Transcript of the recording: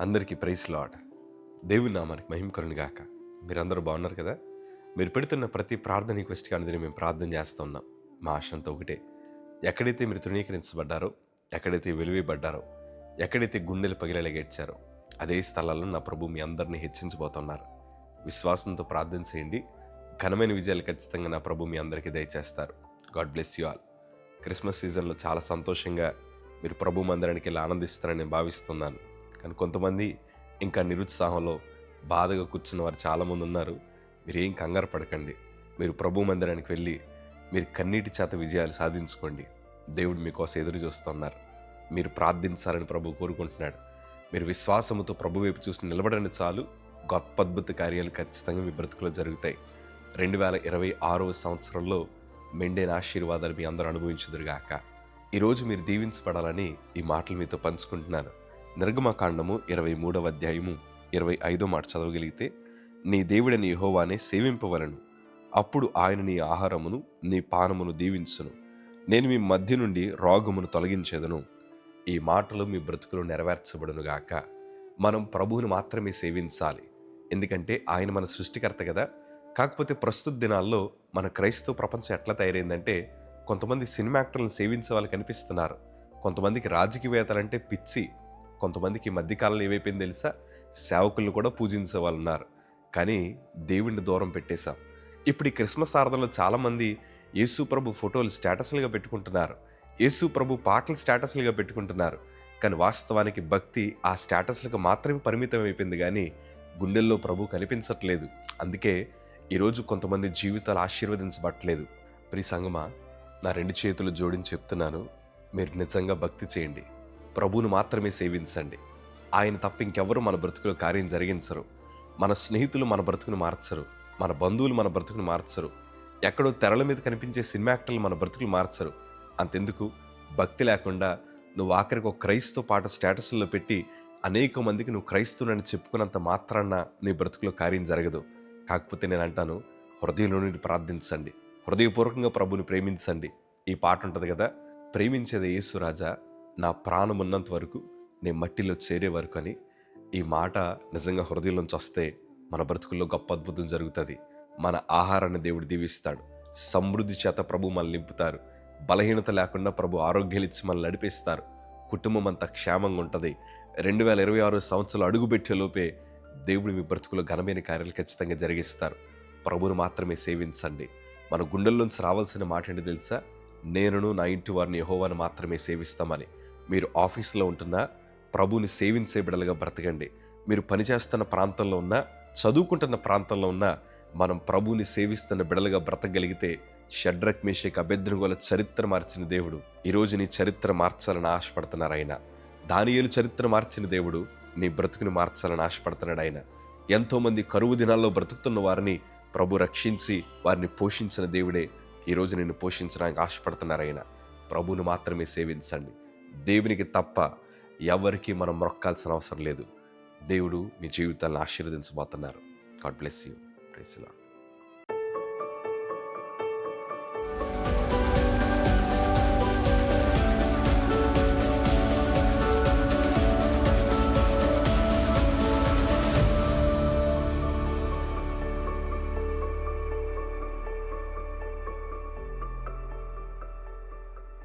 అందరికీ praise lord. దేవుని నామానికి మహిమ కలుగును గాక. మీరందరూ బాగున్నారు కదా? మీరు పెడుతున్న ప్రతి ప్రార్థన రిక్వెస్ట్కి అందులో మేము ప్రార్థన చేస్తూ ఉన్నాం. మా ఆశ అంతా ఒకటే, ఎక్కడైతే మీరు తృణీకరించబడ్డారో, ఎక్కడైతే వెలువబడ్డారో, ఎక్కడైతే గుండెలు పగిలేలాగేడ్చారో అదే స్థలాల్లో నా ప్రభు మీ అందరినీ హెచ్చించబోతున్నారు. విశ్వాసంతో ప్రార్థన చేయండి. ఘనమైన విజయాలు ఖచ్చితంగా నా ప్రభు మీ అందరికీ దయచేస్తారు. God bless you all. Christmas సీజన్లో చాలా సంతోషంగా మీరు ప్రభు మందిరానికి వెళ్ళి ఆనందిస్తారని నేను భావిస్తున్నాను. కానీ కొంతమంది ఇంకా నిరుత్సాహంలో బాధగా కూర్చున్న వారు చాలామంది ఉన్నారు. మీరు ఏం కంగారు పడకండి. మీరు ప్రభు మందిరానికి వెళ్ళి మీరు కన్నీటి చేత విజయాలు సాధించుకోండి. దేవుడు మీకోసం ఎదురు చూస్తున్నారు. మీరు ప్రార్థించాలని ప్రభు కోరుకుంటున్నాడు. మీరు విశ్వాసముతో ప్రభు వైపు చూసి నిలబడండి చాలు. గొప్ప అద్భుత కార్యాలు ఖచ్చితంగా మీ బ్రతుకులో జరుగుతాయి. 2026వ సంవత్సరంలో మెండైన ఆశీర్వాదాలు మీ అందరూ అనుభవించుదురుగాక. ఈరోజు మీరు దీవించబడాలని ఈ మాటలు మీతో పంచుకుంటున్నాను. నిర్గమకాండము 23వ అధ్యాయము 25వ మాట చదవగలిగితే, నీ దేవుడని యెహోవానే సేవింపవలను, అప్పుడు ఆయన నీ ఆహారమును నీ పానమును దీవించును, నేను మీ మధ్య నుండి రోగమును తొలగించేదను. ఈ మాటలు మీ బ్రతుకులు నెరవేర్చబడునుగాక. మనం ప్రభువుని మాత్రమే సేవించాలి. ఎందుకంటే ఆయన మన సృష్టికర్త కదా. కాకపోతే ప్రస్తుత దినాల్లో మన క్రైస్తవ ప్రపంచం ఎట్లా తయారైందంటే, కొంతమంది సినిమా యాక్టర్లను సేవించే వాళ్ళు కనిపిస్తున్నారు. కొంతమందికి రాజకీయవేత్తలంటే పిచ్చి. కొంతమందికి ఈ మధ్యకాలంలో ఏమైపోయింది తెలుసా, సేవకులను కూడా పూజించే వాళ్ళు ఉన్నారు. కానీ దేవుడిని దూరం పెట్టేశాం. ఇప్పుడు ఈ క్రిస్మస్ ఆరాధనలో చాలామంది యేసు ప్రభు ఫోటోలు స్టేటస్లుగా పెట్టుకుంటున్నారు, యేసు ప్రభు పాటలు స్టేటస్లుగా పెట్టుకుంటున్నారు. కానీ వాస్తవానికి భక్తి ఆ స్టేటస్లకు మాత్రమే పరిమితం అయిపోయింది, కానీ గుండెల్లో ప్రభు కనిపించట్లేదు. అందుకే ఈరోజు కొంతమంది జీవితాలు ఆశీర్వదించబట్టలేదు. ప్రియ సంగమా, నా 2 చేతులు జోడించి చెప్తున్నాను, మీరు నిజంగా భక్తి చేయండి. ప్రభువును మాత్రమే సేవించండి. ఆయన తప్ప ఇంకెవరు మన బ్రతుకులో కార్యం జరిగించరు. మన స్నేహితులు మన బ్రతుకును మార్చరు, మన బంధువులు మన బ్రతుకును మార్చరు, ఎక్కడో తెరల మీద కనిపించే సినిమా యాక్టర్లు మన బ్రతుకులు మార్చరు. అంతెందుకు, భక్తి లేకుండా నువ్వు ఆఖరికి ఒక క్రైస్తవ పాట స్టేటస్లో పెట్టి అనేక మందికి నువ్వు క్రైస్తవునని చెప్పుకున్నంత మాత్రాన నీ బ్రతుకులో కార్యం జరగదు. కాకపోతే నేను అంటాను, హృదయంలో నుండి ప్రార్థించండి, హృదయపూర్వకంగా ప్రభుని ప్రేమించండి. ఈ పాట ఉంటుంది కదా, ప్రేమించేది యేసు రాజా, నా ప్రాణం ఉన్నంత వరకు, నేను మట్టిలో చేరే వరకు అని. ఈ మాట నిజంగా హృదయంలోంచి వస్తే మన బ్రతుకుల్లో గొప్ప అద్భుతం జరుగుతుంది. మన ఆహారాన్ని దేవుడు దీవిస్తాడు. సమృద్ధి చేత ప్రభు మనల్ని నింపుతారు. బలహీనత లేకుండా ప్రభు ఆరోగ్యాలు ఇచ్చి మనల్ని నడిపిస్తారు. కుటుంబం అంతా క్షేమంగా ఉంటుంది. 2026 సంవత్సరాలు అడుగుపెట్టే లోపే దేవుడు మీ బ్రతుకులో ఘనమైన కార్యాలు ఖచ్చితంగా జరిగిస్తారు. ప్రభువును మాత్రమే సేవించండి. మన గుండెల్లోంచి రావాల్సిన మాట ఏంటి తెలుసా, నేనును నా ఇంటి వారిని యెహోవాను మాత్రమే సేవిస్తామని. మీరు ఆఫీస్లో ఉంటున్నా ప్రభువుని సేవించే బిడ్డలుగా బ్రతకండి. మీరు పనిచేస్తున్న ప్రాంతంలో ఉన్నా, చదువుకుంటున్న ప్రాంతంలో ఉన్నా, మనం ప్రభువుని సేవిస్తున్న బిడ్డలుగా బ్రతకగలిగితే, షడ్రక్ మేషక్ అబేద్నెగోల చరిత్ర మార్చిన దేవుడు ఈరోజు నీ చరిత్ర మార్చాలని ఆశపడుతున్నారు ఆయన. దానియేలు చరిత్ర మార్చిన దేవుడు నీ బ్రతుకుని మార్చాలని ఆశపడుతున్నాడు ఆయన. ఎంతోమంది కరువు దినాల్లో బ్రతుకుతున్న వారిని ప్రభు రక్షించి వారిని పోషించిన దేవుడే ఈరోజు నిన్ను పోషించడానికి ఆశపడుతున్నారు ఆయన. ప్రభువును మాత్రమే సేవించండి. దేవునికి తప్ప ఎవరికి మనం మొక్కాల్సిన అవసరం లేదు. దేవుడు మీ జీవితాలను ఆశీర్వదించబోతున్నారు. God bless you. Praise the lord.